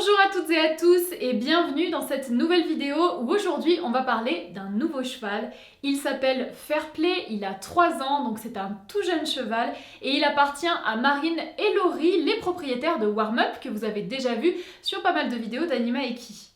Bonjour à toutes et à tous et bienvenue dans cette nouvelle vidéo où aujourd'hui on va parler d'un nouveau cheval. Il s'appelle Fairplay, il a 3 ans donc c'est un tout jeune cheval et il appartient à Marine et Laurie, les propriétaires de Warm Up que vous avez déjà vu sur pas mal de vidéos d'Anima Eki.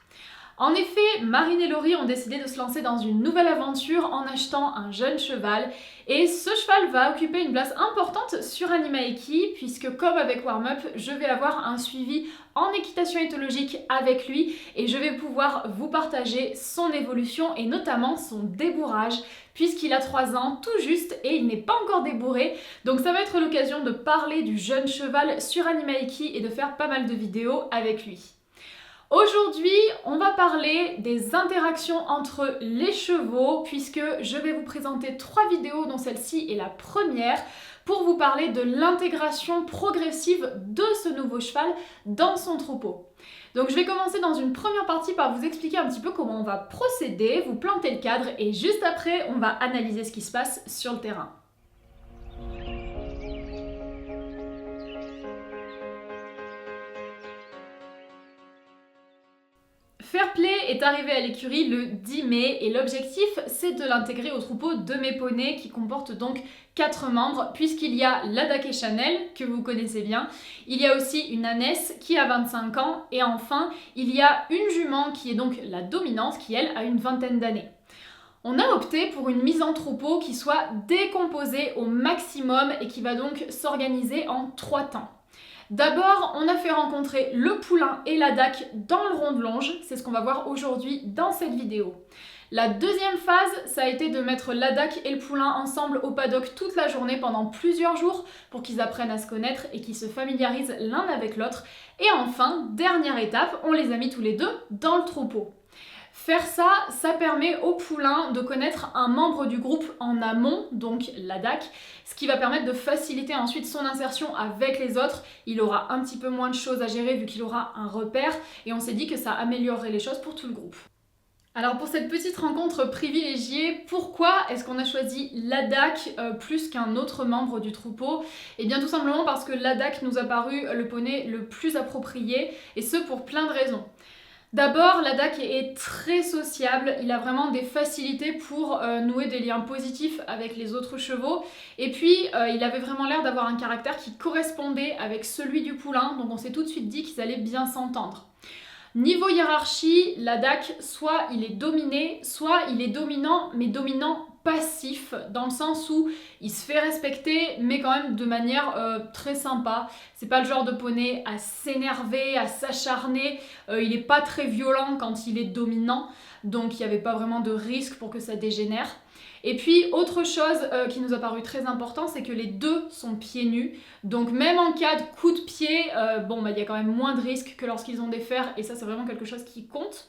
En effet, Marine et Laurie ont décidé de se lancer dans une nouvelle aventure en achetant un jeune cheval et ce cheval va occuper une place importante sur Anima Eki puisque comme avec Warm Up, je vais avoir un suivi en équitation éthologique avec lui et je vais pouvoir vous partager son évolution et notamment son débourrage puisqu'il a 3 ans tout juste et il n'est pas encore débourré. Donc ça va être l'occasion de parler du jeune cheval sur Anima Eki et de faire pas mal de vidéos avec lui. Aujourd'hui, on va parler des interactions entre les chevaux puisque je vais vous présenter 3 vidéos dont celle-ci est la première pour vous parler de l'intégration progressive de ce nouveau cheval dans son troupeau. Donc je vais commencer dans une première partie par vous expliquer un petit peu comment on va procéder, vous planter le cadre et juste après on va analyser ce qui se passe sur le terrain. Fairplay est arrivé à l'écurie le 10 mai et l'objectif c'est de l'intégrer au troupeau de mes poneys qui comporte donc 4 membres puisqu'il y a Ladak et Chanel que vous connaissez bien, il y a aussi une ânesse qui a 25 ans et enfin il y a une jument qui est donc la dominante qui elle a une vingtaine d'années. On a opté pour une mise en troupeau qui soit décomposée au maximum et qui va donc s'organiser en 3 temps. D'abord, on a fait rencontrer le poulain et la DAC dans le rond de longe, c'est ce qu'on va voir aujourd'hui dans cette vidéo. La deuxième phase, ça a été de mettre la DAC et le poulain ensemble au paddock toute la journée pendant plusieurs jours pour qu'ils apprennent à se connaître et qu'ils se familiarisent l'un avec l'autre. Et enfin, dernière étape, on les a mis tous les deux dans le troupeau. Faire ça, ça permet au poulain de connaître un membre du groupe en amont, donc la DAC, ce qui va permettre de faciliter ensuite son insertion avec les autres. Il aura un petit peu moins de choses à gérer vu qu'il aura un repère et on s'est dit que ça améliorerait les choses pour tout le groupe. Alors pour cette petite rencontre privilégiée, pourquoi est-ce qu'on a choisi la DAC plus qu'un autre membre du troupeau? Eh bien tout simplement parce que la DAC nous a paru le poney le plus approprié et ce pour plein de raisons. D'abord, la DAC est très sociable, il a vraiment des facilités pour nouer des liens positifs avec les autres chevaux et puis il avait vraiment l'air d'avoir un caractère qui correspondait avec celui du poulain, donc on s'est tout de suite dit qu'ils allaient bien s'entendre. Niveau hiérarchie, la DAC, soit il est dominé, soit il est dominant, mais dominant passif, dans le sens où il se fait respecter, mais quand même de manière très sympa. C'est pas le genre de poney à s'énerver, à s'acharner, il n'est pas très violent quand il est dominant, donc il n'y avait pas vraiment de risque pour que ça dégénère. Et puis autre chose qui nous a paru très important, c'est que les deux sont pieds nus, donc même en cas de coup de pied, il y a quand même moins de risques que lorsqu'ils ont des fers et ça c'est vraiment quelque chose qui compte.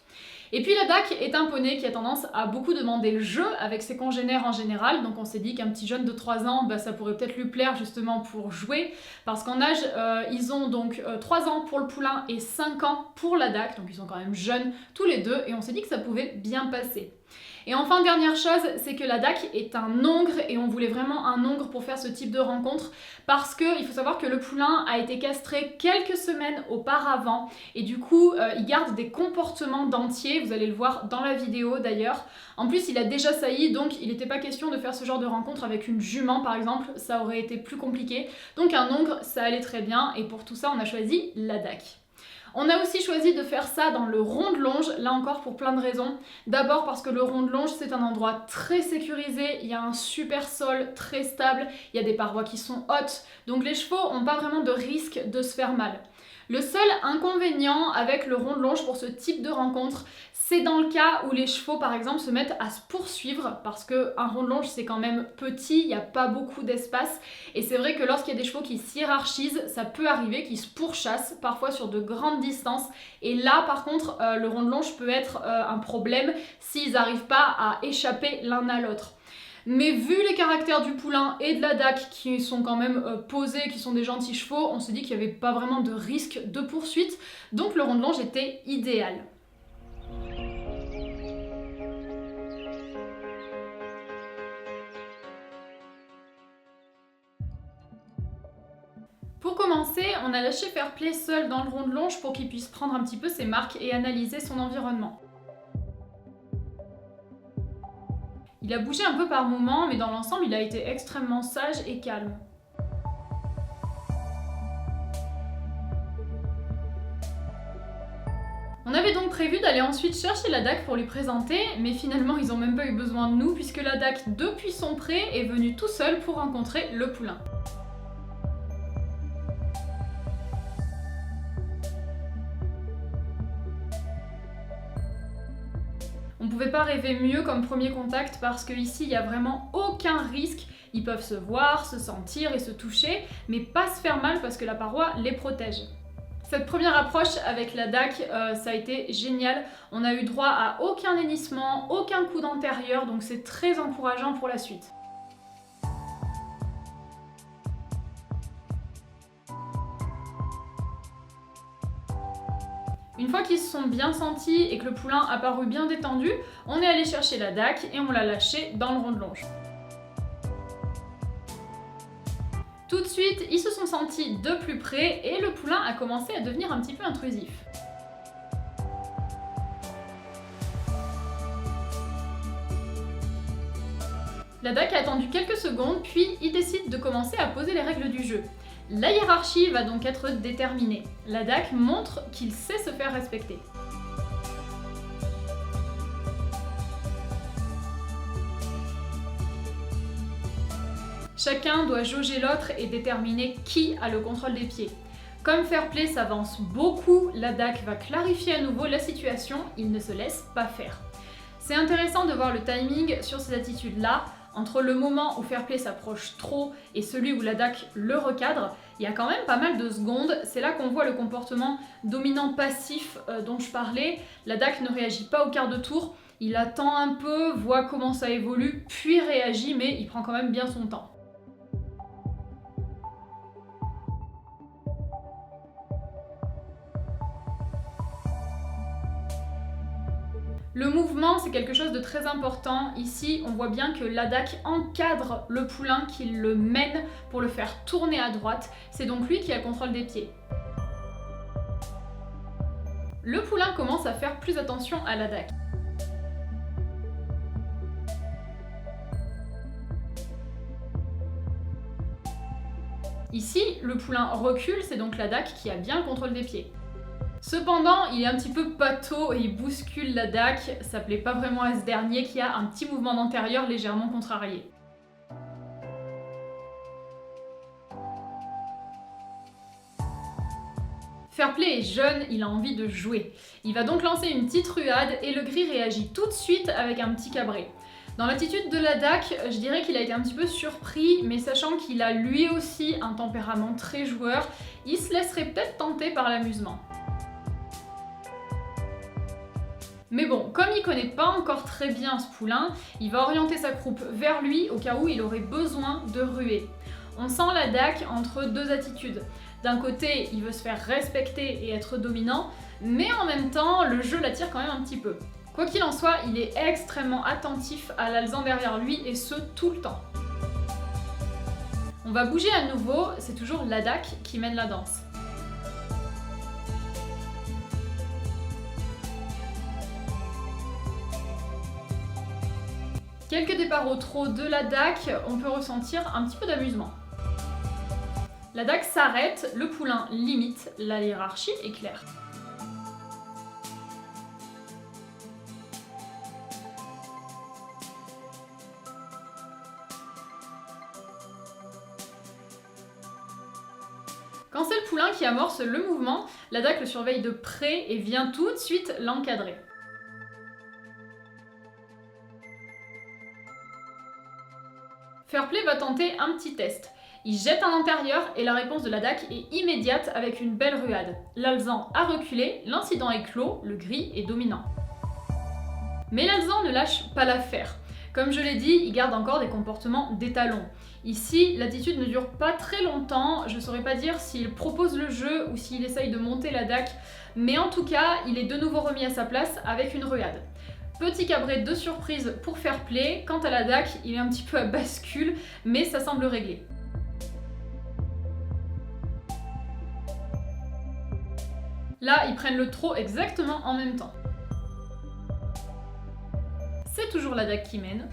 Et puis la DAC est un poney qui a tendance à beaucoup demander le jeu avec ses congénères en général, donc on s'est dit qu'un petit jeune de 3 ans, ça pourrait peut-être lui plaire justement pour jouer, parce qu'en âge, ils ont donc 3 ans pour le poulain et 5 ans pour la DAC, donc ils sont quand même jeunes tous les deux, et on s'est dit que ça pouvait bien passer. Et enfin, dernière chose, c'est que la DAC est un ongre et on voulait vraiment un ongre pour faire ce type de rencontre parce qu'il faut savoir que le poulain a été castré quelques semaines auparavant et du coup, il garde des comportements d'entier, vous allez le voir dans la vidéo d'ailleurs. En plus, il a déjà sailli, donc il n'était pas question de faire ce genre de rencontre avec une jument par exemple, ça aurait été plus compliqué. Donc un ongre, ça allait très bien et pour tout ça, on a choisi la DAC. On a aussi choisi de faire ça dans le rond de longe, là encore pour plein de raisons. D'abord parce que le rond de longe c'est un endroit très sécurisé, il y a un super sol très stable, il y a des parois qui sont hautes, donc les chevaux n'ont pas vraiment de risque de se faire mal. Le seul inconvénient avec le rond de longe pour ce type de rencontre, c'est dans le cas où les chevaux par exemple se mettent à se poursuivre parce qu'un rond de longe c'est quand même petit, il n'y a pas beaucoup d'espace et c'est vrai que lorsqu'il y a des chevaux qui s'hiérarchisent, ça peut arriver qu'ils se pourchassent parfois sur de grandes distances et là par contre le rond de longe peut être un problème s'ils n'arrivent pas à échapper l'un à l'autre. Mais vu les caractères du poulain et de la DAC qui sont quand même posés, qui sont des gentils chevaux, on s'est dit qu'il n'y avait pas vraiment de risque de poursuite, donc le rond de longe était idéal. Pour commencer, on a lâché Fairplay seul dans le rond de longe pour qu'il puisse prendre un petit peu ses marques et analyser son environnement. Il a bougé un peu par moments, mais dans l'ensemble, il a été extrêmement sage et calme. On avait donc prévu d'aller ensuite chercher la DAC pour lui présenter, mais finalement ils n'ont même pas eu besoin de nous puisque la DAC, depuis son pré, est venu tout seul pour rencontrer le poulain. On pouvait pas rêver mieux comme premier contact parce qu'ici il n'y a vraiment aucun risque. Ils peuvent se voir, se sentir et se toucher, mais pas se faire mal parce que la paroi les protège. Cette première approche avec la DAC, ça a été génial. On a eu droit à aucun hennissement, aucun coup d'antérieur, donc c'est très encourageant pour la suite. Une fois qu'ils se sont bien sentis et que le poulain a paru bien détendu, on est allé chercher la DAC et on l'a lâché dans le rond de longe. Tout de suite, ils se sont sentis de plus près et le poulain a commencé à devenir un petit peu intrusif. La DAC a attendu quelques secondes, puis il décide de commencer à poser les règles du jeu. La hiérarchie va donc être déterminée. La DAC montre qu'il sait se faire respecter. Chacun doit jauger l'autre et déterminer qui a le contrôle des pieds. Comme Fairplay s'avance beaucoup, la DAC va clarifier à nouveau la situation, il ne se laisse pas faire. C'est intéressant de voir le timing sur ces attitudes-là. Entre le moment où Fairplay s'approche trop et celui où la DAC le recadre, il y a quand même pas mal de secondes. C'est là qu'on voit le comportement dominant-passif dont je parlais. La DAC ne réagit pas au quart de tour, il attend un peu, voit comment ça évolue, puis réagit, mais il prend quand même bien son temps. Le mouvement, c'est quelque chose de très important. Ici, on voit bien que la DAC encadre le poulain, qu'il le mène pour le faire tourner à droite. C'est donc lui qui a le contrôle des pieds. Le poulain commence à faire plus attention à la DAC. Ici, le poulain recule, c'est donc la DAC qui a bien le contrôle des pieds. Cependant, il est un petit peu pâteau et il bouscule la DAC, ça plaît pas vraiment à ce dernier qui a un petit mouvement d'antérieur légèrement contrarié. Fairplay est jeune, il a envie de jouer. Il va donc lancer une petite ruade et le gris réagit tout de suite avec un petit cabré. Dans l'attitude de la DAC, je dirais qu'il a été un petit peu surpris, mais sachant qu'il a lui aussi un tempérament très joueur, il se laisserait peut-être tenter par l'amusement. Mais bon, comme il connaît pas encore très bien ce poulain, il va orienter sa croupe vers lui au cas où il aurait besoin de ruer. On sent la DAC entre deux attitudes. D'un côté, il veut se faire respecter et être dominant, mais en même temps, le jeu l'attire quand même un petit peu. Quoi qu'il en soit, il est extrêmement attentif à l'alezan derrière lui et ce, tout le temps. On va bouger à nouveau, c'est toujours la DAC qui mène la danse. Quelques départs au trot de la DAC, on peut ressentir un petit peu d'amusement. La DAC s'arrête, le poulain limite, la hiérarchie est claire. Quand c'est le poulain qui amorce le mouvement, la DAC le surveille de près et vient tout de suite l'encadrer. Fairplay va tenter un petit test. Il jette un antérieur et la réponse de la DAC est immédiate avec une belle ruade. L'alezan a reculé, l'incident est clos, le gris est dominant. Mais l'alezan ne lâche pas l'affaire. Comme je l'ai dit, il garde encore des comportements d'étalon. Ici, l'attitude ne dure pas très longtemps, je ne saurais pas dire s'il propose le jeu ou s'il essaye de monter la DAC, mais en tout cas, il est de nouveau remis à sa place avec une ruade. Petit cabré de surprise pour Fairplay, quant à la DAC, il est un petit peu à bascule, mais ça semble réglé. Là, ils prennent le trot exactement en même temps. C'est toujours la DAC qui mène.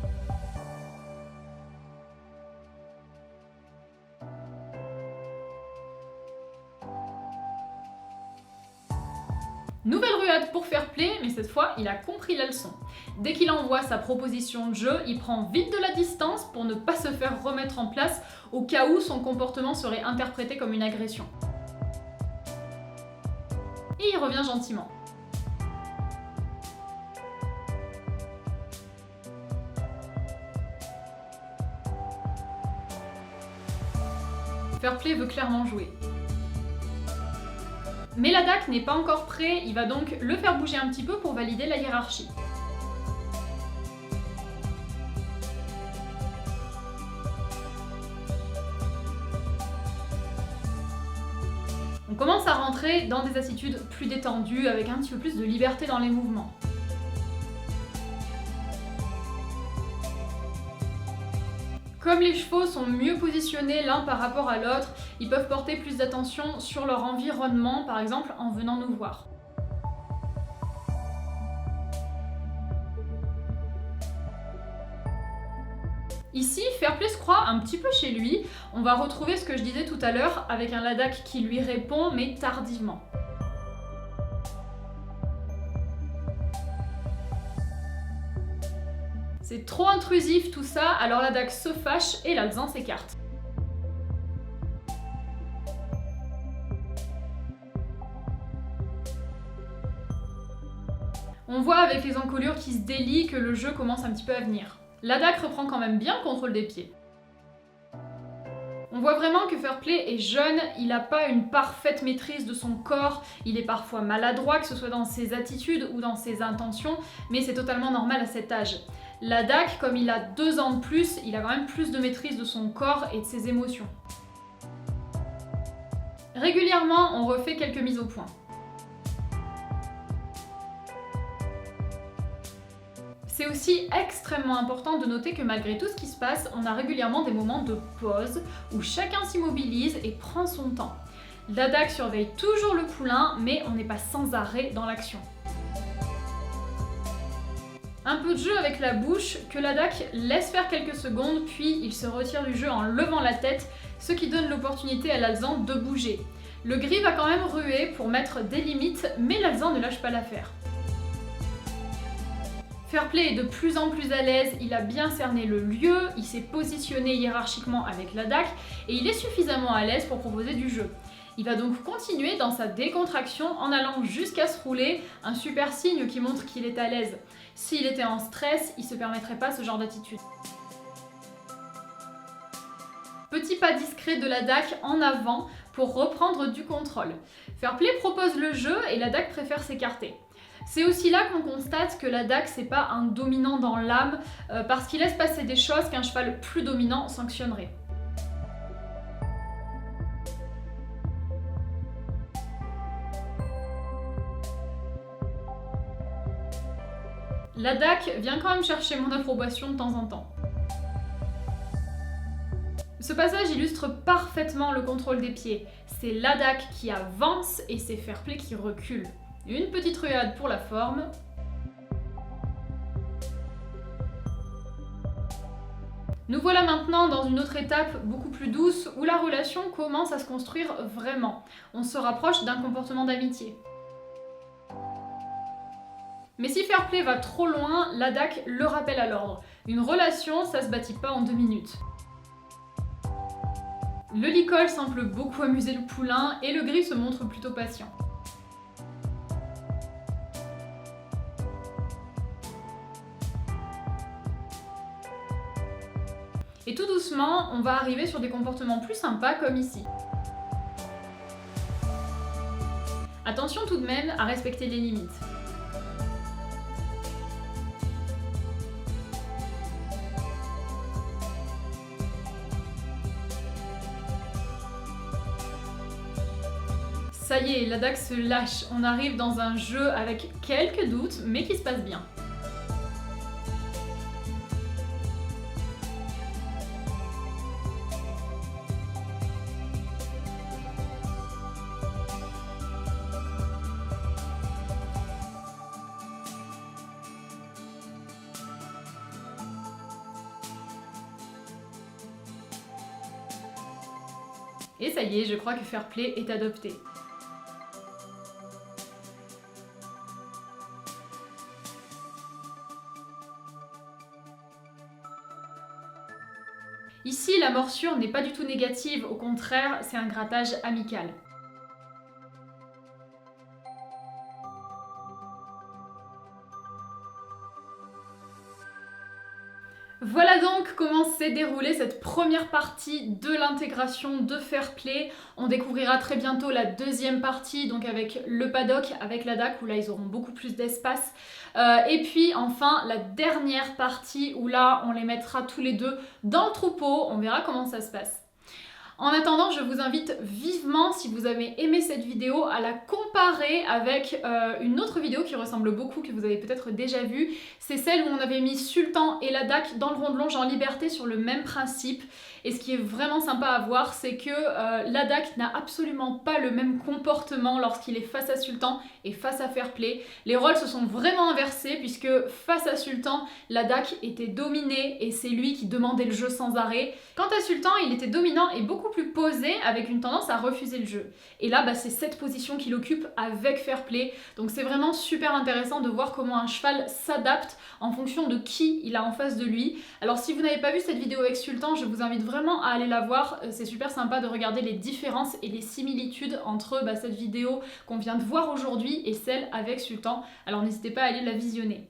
Nouvelle ruade pour Fairplay, mais cette fois, il a compris la leçon. Dès qu'il envoie sa proposition de jeu, il prend vite de la distance pour ne pas se faire remettre en place au cas où son comportement serait interprété comme une agression. Et il revient gentiment. Fairplay veut clairement jouer. Mais la DAC n'est pas encore prêt, il va donc le faire bouger un petit peu pour valider la hiérarchie. On commence à rentrer dans des attitudes plus détendues, avec un petit peu plus de liberté dans les mouvements. Comme les chevaux sont mieux positionnés l'un par rapport à l'autre, ils peuvent porter plus d'attention sur leur environnement, par exemple en venant nous voir. Ici, Fairplay se croit un petit peu chez lui. On va retrouver ce que je disais tout à l'heure avec un Ladakh qui lui répond, mais tardivement. C'est trop intrusif tout ça, alors Ladakh se fâche et l'Alezan s'écarte. On voit avec les encolures qui se délient que le jeu commence un petit peu à venir. Ladakh reprend quand même bien le contrôle des pieds. On voit vraiment que Fairplay est jeune, il n'a pas une parfaite maîtrise de son corps, il est parfois maladroit, que ce soit dans ses attitudes ou dans ses intentions, mais c'est totalement normal à cet âge. Ladakh, comme il a 2 ans de plus, il a quand même plus de maîtrise de son corps et de ses émotions. Régulièrement, on refait quelques mises au point. C'est aussi extrêmement important de noter que malgré tout ce qui se passe, on a régulièrement des moments de pause où chacun s'immobilise et prend son temps. Ladakh surveille toujours le poulain, mais on n'est pas sans arrêt dans l'action. Un peu de jeu avec la bouche, que Ladakh laisse faire quelques secondes, puis il se retire du jeu en levant la tête, ce qui donne l'opportunité à l'Alezan de bouger. Le gris va quand même ruer pour mettre des limites, mais l'Alezan ne lâche pas l'affaire. Fairplay est de plus en plus à l'aise, il a bien cerné le lieu, il s'est positionné hiérarchiquement avec Ladakh et il est suffisamment à l'aise pour proposer du jeu. Il va donc continuer dans sa décontraction en allant jusqu'à se rouler, un super signe qui montre qu'il est à l'aise. S'il était en stress, il ne se permettrait pas ce genre d'attitude. Petit pas discret de Ladakh en avant pour reprendre du contrôle. Fairplay propose le jeu et Ladakh préfère s'écarter. C'est aussi là qu'on constate que Ladakh c'est pas un dominant dans l'âme parce qu'il laisse passer des choses qu'un cheval plus dominant sanctionnerait. Ladakh vient quand même chercher mon approbation de temps en temps. Ce passage illustre parfaitement le contrôle des pieds. C'est Ladakh qui avance et c'est Fairplay qui recule. Une petite ruade pour la forme. Nous voilà maintenant dans une autre étape beaucoup plus douce où la relation commence à se construire vraiment. On se rapproche d'un comportement d'amitié. Mais si Fairplay va trop loin, Ladakh le rappelle à l'ordre. Une relation, ça se bâtit pas en 2 minutes. Le licol semble beaucoup amuser le poulain et le gris se montre plutôt patient. Et tout doucement, on va arriver sur des comportements plus sympas comme ici. Attention tout de même à respecter les limites. Ça y est, Ladakh se lâche, on arrive dans un jeu avec quelques doutes, mais qui se passe bien. Et ça y est, je crois que Fair Play est adopté. Ici, la morsure n'est pas du tout négative, au contraire, c'est un grattage amical. Voilà donc comment s'est déroulée cette première partie de l'intégration de Fair Play. On découvrira très bientôt la deuxième partie, donc avec le paddock, avec la DAC, où là ils auront beaucoup plus d'espace. Et puis enfin la dernière partie, où là on les mettra tous les deux dans le troupeau, on verra comment ça se passe. En attendant, je vous invite vivement, si vous avez aimé cette vidéo, à la comparer avec une autre vidéo qui ressemble beaucoup, que vous avez peut-être déjà vue. C'est celle où on avait mis Sultan et la DAC dans le rond de longe en liberté sur le même principe. Et ce qui est vraiment sympa à voir, c'est que la DAC n'a absolument pas le même comportement lorsqu'il est face à Sultan et face à Fair Play. Les rôles se sont vraiment inversés, puisque face à Sultan, la DAC était dominée et c'est lui qui demandait le jeu sans arrêt. Quant à Sultan, il était dominant et beaucoup plus posé, avec une tendance à refuser le jeu. Et là, c'est cette position qu'il occupe avec Fair Play. Donc c'est vraiment super intéressant de voir comment un cheval s'adapte en fonction de qui il a en face de lui. Alors si vous n'avez pas vu cette vidéo avec Sultan, je vous invite vraiment à aller la voir. C'est super sympa de regarder les différences et les similitudes entre cette vidéo qu'on vient de voir aujourd'hui et celle avec Sultan. Alors n'hésitez pas à aller la visionner.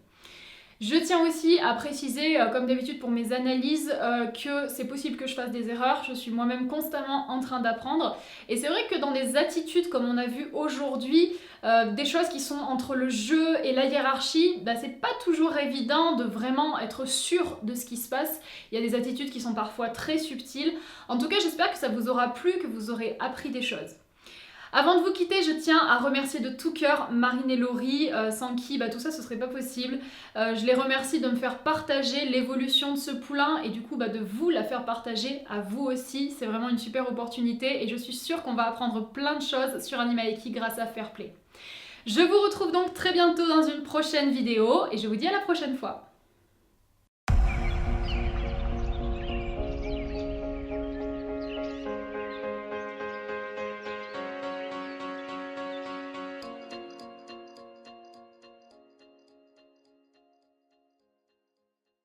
Je tiens aussi à préciser, comme d'habitude pour mes analyses, que c'est possible que je fasse des erreurs. Je suis moi-même constamment en train d'apprendre. Et c'est vrai que dans des attitudes comme on a vu aujourd'hui, des choses qui sont entre le jeu et la hiérarchie, c'est pas toujours évident de vraiment être sûr de ce qui se passe. Il y a des attitudes qui sont parfois très subtiles. En tout cas, j'espère que ça vous aura plu, que vous aurez appris des choses. Avant de vous quitter, je tiens à remercier de tout cœur Marine et Laurie, sans qui tout ça ce serait pas possible. Je les remercie de me faire partager l'évolution de ce poulain et du coup de vous la faire partager à vous aussi. C'est vraiment une super opportunité et je suis sûre qu'on va apprendre plein de choses sur Animaleki grâce à Fair Play. Je vous retrouve donc très bientôt dans une prochaine vidéo et je vous dis à la prochaine fois.